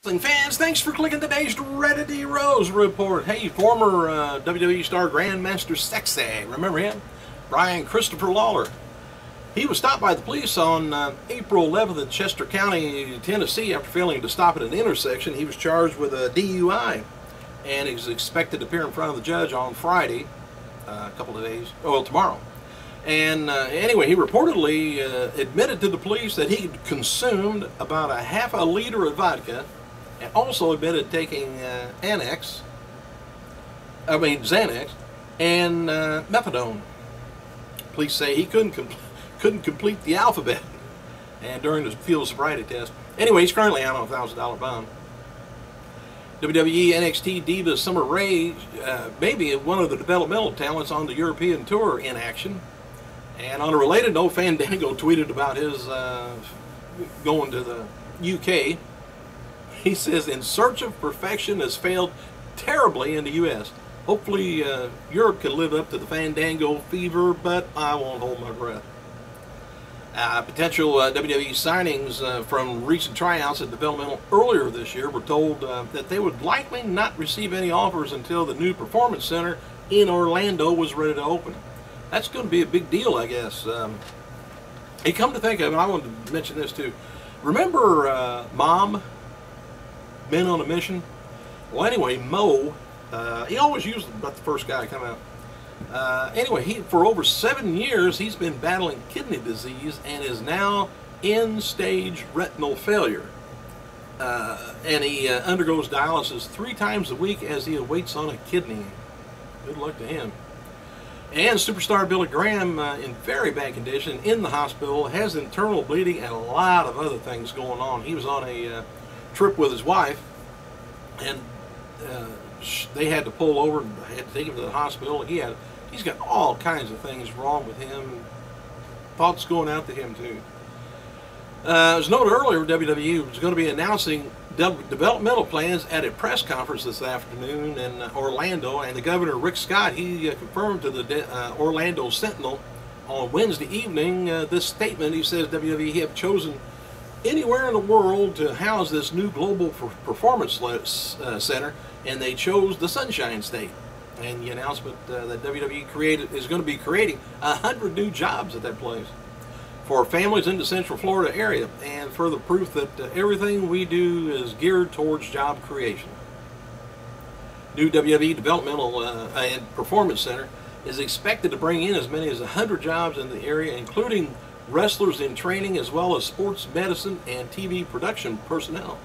Fans, thanks for clicking today's Reddit D Rose report. Hey, former WWE star Grandmaster Sexay, remember him? Brian Christopher Lawler. He was stopped by the police on April 11th in Chester County, Tennessee, after failing to stop at an intersection. He was charged with a DUI, and he's expected to appear in front of the judge on Friday, a couple of days, well, tomorrow. And anyway, he reportedly admitted to the police that he consumed about a half a liter of vodka, and also admitted taking Xanax and methadone. Police say he couldn't complete the alphabet, and during the field sobriety test. Anyway, he's currently out on a $1,000 bond. WWE NXT diva Summer Rae, maybe one of the developmental talents on the European tour, in action. And on a related note, Fandango tweeted about his going to the UK. He says, "In search of perfection has failed terribly in the U.S. Hopefully Europe can live up to the Fandango fever, but I won't hold my breath." Potential WWE signings from recent tryouts at developmental earlier this year were told that they would likely not receive any offers until the new Performance Center in Orlando was ready to open. That's going to be a big deal, I guess. Hey, come to think of it, I wanted to mention this too. Remember Mom? Men on a Mission? Well, anyway, Mo, he always used about the first guy to come out. Anyway, for over 7 years, he's been battling kidney disease and is now end-stage retinal failure. And he undergoes dialysis 3 times a week as he awaits on a kidney. Good luck to him. And superstar Billy Graham, in very bad condition, in the hospital, has internal bleeding and a lot of other things going on. He was on a trip with his wife, and they had to pull over and had to take him to the hospital. He's got all kinds of things wrong with him. Thoughts going out to him too. As noted earlier, WWE was going to be announcing developmental plans at a press conference this afternoon in Orlando, and the governor, Rick Scott, he confirmed to the Orlando Sentinel on Wednesday evening this statement. He says WWE have chosen anywhere in the world to house this new global performance center, and they chose the Sunshine State. And the announcement that WWE is going to be creating 100 new jobs at that place for families in the Central Florida area, and further proof that everything we do is geared towards job creation. New WWE Developmental and Performance Center is expected to bring in as many as 100 jobs in the area, including wrestlers in training, as well as sports medicine and TV production personnel.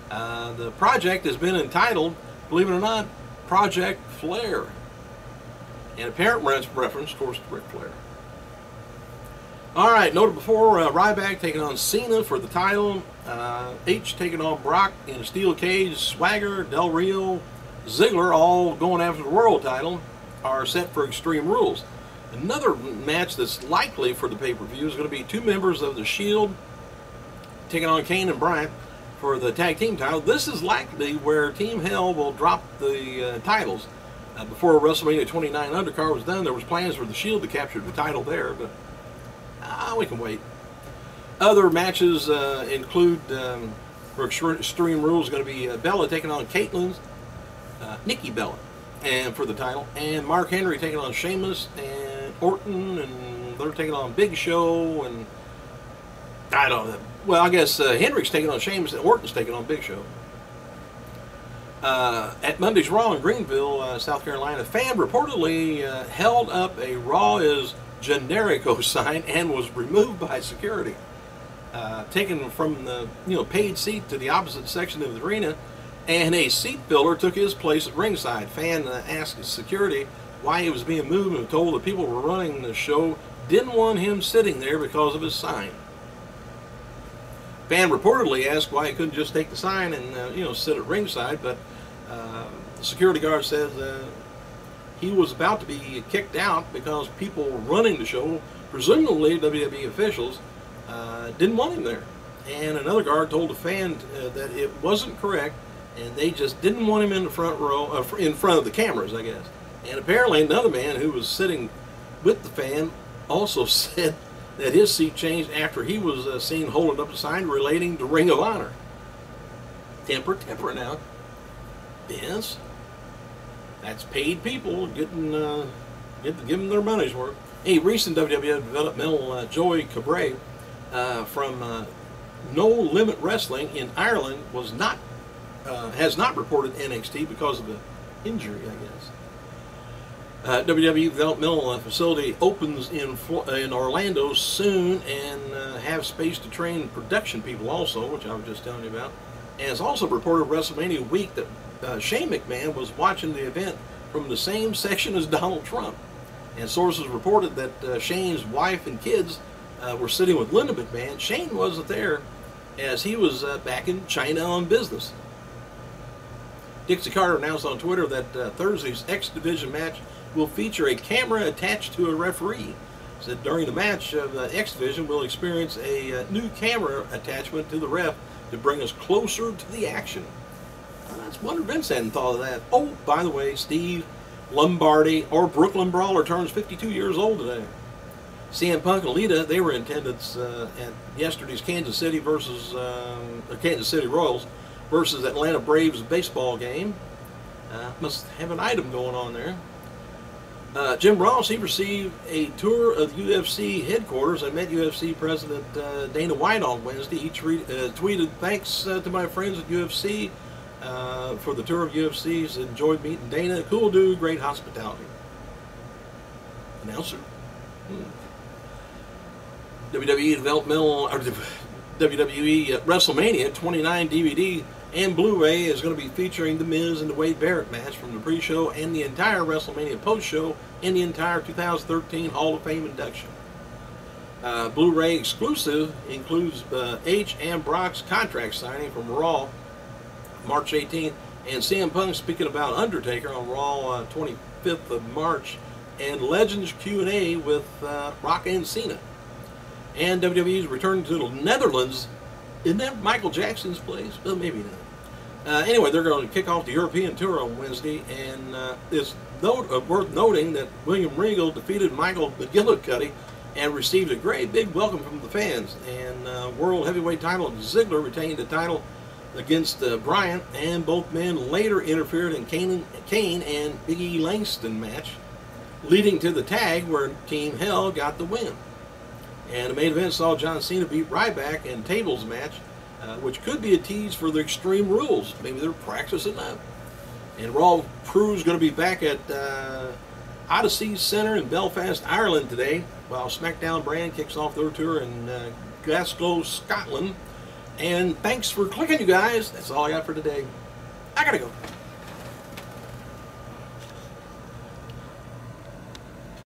The project has been entitled, believe it or not, Project Flair. And apparent reference, of course, to Ric Flair. Alright, noted before, Ryback taking on Cena for the title, H taking on Brock in a steel cage, Swagger, Del Rio, Ziggler, all going after the world title, are set for Extreme Rules. Another match that's likely for the pay-per-view is going to be 2 members of the Shield taking on Kane and Bryant for the tag team title. This is likely where Team Hell will drop the titles. Before WrestleMania 29 undercard was done, there was plans for the Shield to capture the title there, but we can wait. Other matches include, for Extreme Rules, going to be Bella taking on Caitlyn, Nikki Bella, and for the title, and Mark Henry taking on Sheamus and Orton, and they're taking on Big Show, and I don't know. Well, I guess Henry's taking on Sheamus and Orton's taking on Big Show. At Monday's Raw in Greenville, South Carolina, a fan reportedly held up a Raw is Generico sign and was removed by security. Taken from the paid seat to the opposite section of the arena, and a seat filler took his place at ringside. Fan asked security why he was being moved and told the people who were running the show didn't want him sitting there because of his sign. Fan reportedly asked why he couldn't just take the sign and sit at ringside, but the security guard said he was about to be kicked out because people running the show, presumably WWE officials, didn't want him there. And another guard told the fan that it wasn't correct, and they just didn't want him in the front row, in front of the cameras, I guess. And apparently another man who was sitting with the fan also said that his seat changed after he was seen holding up a sign relating to Ring of Honor. Temper now. Vince, that's paid people getting giving their money's worth. A recent WWE developmental, Joey Cabre from No Limit Wrestling in Ireland has not reported NXT because of an injury, I guess. WWE developmental facility opens in Orlando soon, and have space to train production people also, which I was just telling you about. And it's also reported WrestleMania week that Shane McMahon was watching the event from the same section as Donald Trump. And sources reported that Shane's wife and kids were sitting with Linda McMahon. Shane wasn't there, as he was back in China on business. Dixie Carter announced on Twitter that Thursday's X Division match will feature a camera attached to a referee. Said during the match, the X Division will experience a new camera attachment to the ref to bring us closer to the action. That's wonder Vince hadn't thought of that. Oh, by the way, Steve Lombardi, or Brooklyn Brawler, turns 52 years old today. CM Punk and Lita, they were in attendance at yesterday's Kansas City Royals versus Atlanta Braves baseball game. Must have an item going on there. Jim Ross, he received a tour of UFC headquarters and met UFC President Dana White on Wednesday. He tweeted, "Thanks to my friends at UFC for the tour of UFC's. Enjoyed meeting Dana. Cool dude, great hospitality." Announcer. WWE WrestleMania 29 DVD and Blu-ray is going to be featuring The Miz and the Wade Barrett match from the pre-show and the entire WrestleMania post-show and the entire 2013 Hall of Fame induction. Blu-ray exclusive includes H and Brock's contract signing from Raw March 18th, and CM Punk speaking about Undertaker on Raw 25th of March, and Legends Q&A with Rock and Cena. And WWE's returning to the Netherlands. Isn't that Michael Jackson's place? Well, maybe not. Anyway, they're going to kick off the European tour on Wednesday, and it's worth noting that William Regal defeated Michael McGillicuddy and received a great big welcome from the fans. And World Heavyweight title, Ziggler retained the title against Bryan, and both men later interfered in Kane and Big E Langston match, leading to the tag where Team Hell got the win. And the main event saw John Cena beat Ryback in tables match, which could be a tease for the Extreme Rules. Maybe they're practicing that. And Raw crew's going to be back at Odyssey Centre in Belfast, Ireland today, while SmackDown brand kicks off their tour in Glasgow, Scotland. And thanks for clicking, you guys. That's all I got for today. I gotta go.